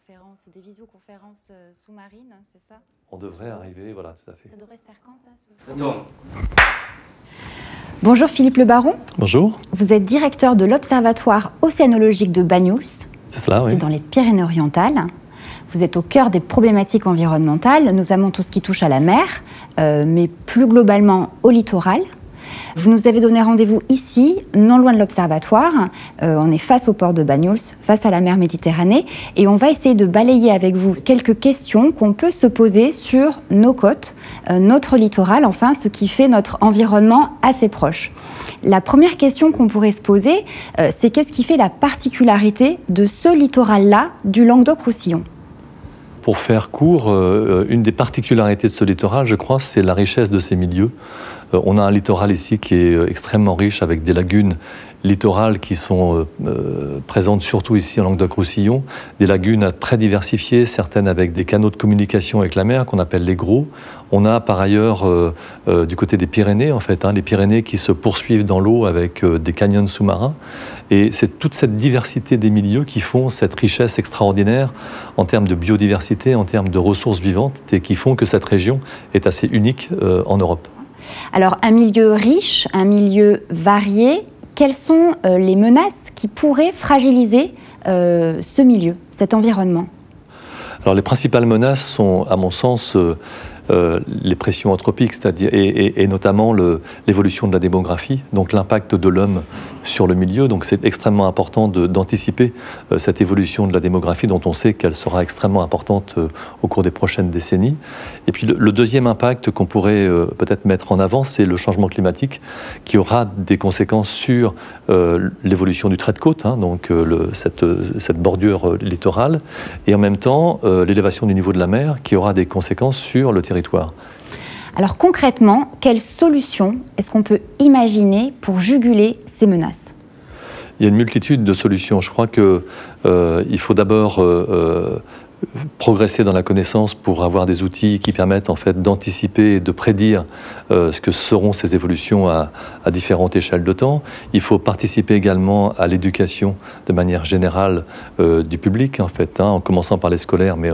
conférences, des visioconférences sous-marines, c'est ça? On devrait arriver, voilà, tout à fait. Ça devrait se faire quand, ça? Ça tourne. Bonjour Philippe Le Baron. Bonjour. Vous êtes directeur de l'Observatoire océanologique de Banyuls. C'est cela, oui. C'est dans les Pyrénées-Orientales. Vous êtes au cœur des problématiques environnementales, notamment tout ce qui touche à la mer, mais plus globalement au littoral. Vous nous avez donné rendez-vous ici, non loin de l'Observatoire. On est face au port de Banyuls, face à la mer Méditerranée, et on va essayer de balayer avec vous quelques questions qu'on peut se poser sur nos côtes, notre littoral, enfin, ce qui fait notre environnement assez proche. La première question qu'on pourrait se poser, c'est qu'est-ce qui fait la particularité de ce littoral-là du Languedoc-Roussillon ? Pour faire court, une des particularités de ce littoral, je crois, c'est la richesse de ses milieux. On a un littoral ici qui est extrêmement riche, avec des lagunes littorales qui sont présentes surtout ici en Languedoc-Roussillon, des lagunes très diversifiées, certaines avec des canaux de communication avec la mer qu'on appelle les gros. On a par ailleurs du côté des Pyrénées, en fait, les Pyrénées qui se poursuivent dans l'eau avec des canyons sous-marins. Et c'est toute cette diversité des milieux qui font cette richesse extraordinaire en termes de biodiversité, en termes de ressources vivantes, et qui font que cette région est assez unique en Europe. Alors, un milieu riche, un milieu varié, quelles sont les menaces qui pourraient fragiliser ce milieu, cet environnement? Alors, les principales menaces sont, à mon sens, les pressions anthropiques, c'est-à-dire et notamment l'évolution de la démographie, donc l'impact de l'homme sur le milieu. Donc c'est extrêmement important d'anticiper cette évolution de la démographie dont on sait qu'elle sera extrêmement importante au cours des prochaines décennies. Et puis le deuxième impact qu'on pourrait peut-être mettre en avant, c'est le changement climatique qui aura des conséquences sur l'évolution du trait de côte, donc cette bordure littorale, et en même temps l'élévation du niveau de la mer qui aura des conséquences sur le territoire. Alors concrètement, quelles solutions est-ce qu'on peut imaginer pour juguler ces menaces? Il y a une multitude de solutions. Je crois qu'il faut d'abord progresser dans la connaissance pour avoir des outils qui permettent en fait d'anticiper et de prédire ce que seront ces évolutions à différentes échelles de temps. Il faut participer également à l'éducation de manière générale du public en fait, en commençant par les scolaires, mais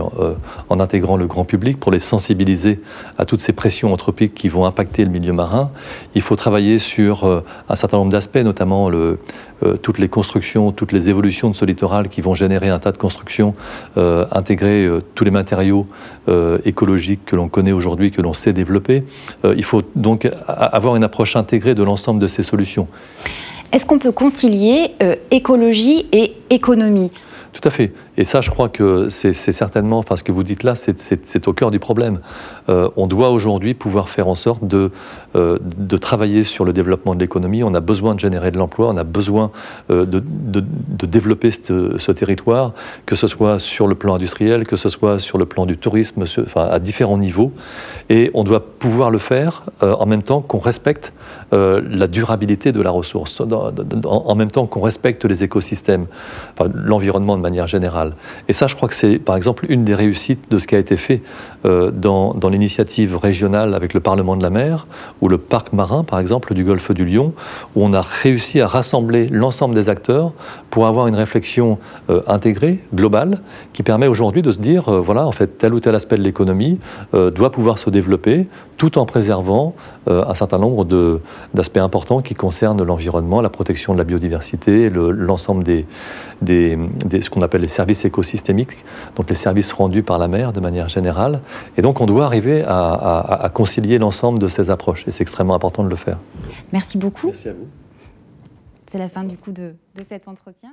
en intégrant le grand public pour les sensibiliser à toutes ces pressions anthropiques qui vont impacter le milieu marin. Il faut travailler sur un certain nombre d'aspects, notamment toutes les constructions, toutes les évolutions de ce littoral qui vont générer un tas de constructions, intégrer tous les matériaux écologiques que l'on connaît aujourd'hui, que l'on sait développer. Il faut donc avoir une approche intégrée de l'ensemble de ces solutions. Est-ce qu'on peut concilier écologie et économie ? Tout à fait. Et ça, je crois que c'est certainement, enfin ce que vous dites là, c'est au cœur du problème. On doit aujourd'hui pouvoir faire en sorte de travailler sur le développement de l'économie. On a besoin de générer de l'emploi, on a besoin de développer ce territoire, que ce soit sur le plan industriel, que ce soit sur le plan du tourisme, enfin, à différents niveaux. Et on doit pouvoir le faire en même temps qu'on respecte la durabilité de la ressource, en même temps qu'on respecte les écosystèmes, enfin, l'environnement de manière générale. Et ça, je crois que c'est, par exemple, une des réussites de ce qui a été fait dans l'initiative régionale avec le Parlement de la mer, ou le parc marin, par exemple, du Golfe du Lion, où on a réussi à rassembler l'ensemble des acteurs pour avoir une réflexion intégrée, globale, qui permet aujourd'hui de se dire, voilà, en fait, tel ou tel aspect de l'économie doit pouvoir se développer, tout en préservant un certain nombre d'aspects importants qui concernent l'environnement, la protection de la biodiversité, l'ensemble ce qu'on appelle les services écosystémiques, donc les services rendus par la mer de manière générale. Et donc on doit arriver à concilier l'ensemble de ces approches. Et c'est extrêmement important de le faire. Merci beaucoup. Merci à vous. C'est la fin du coup de cet entretien.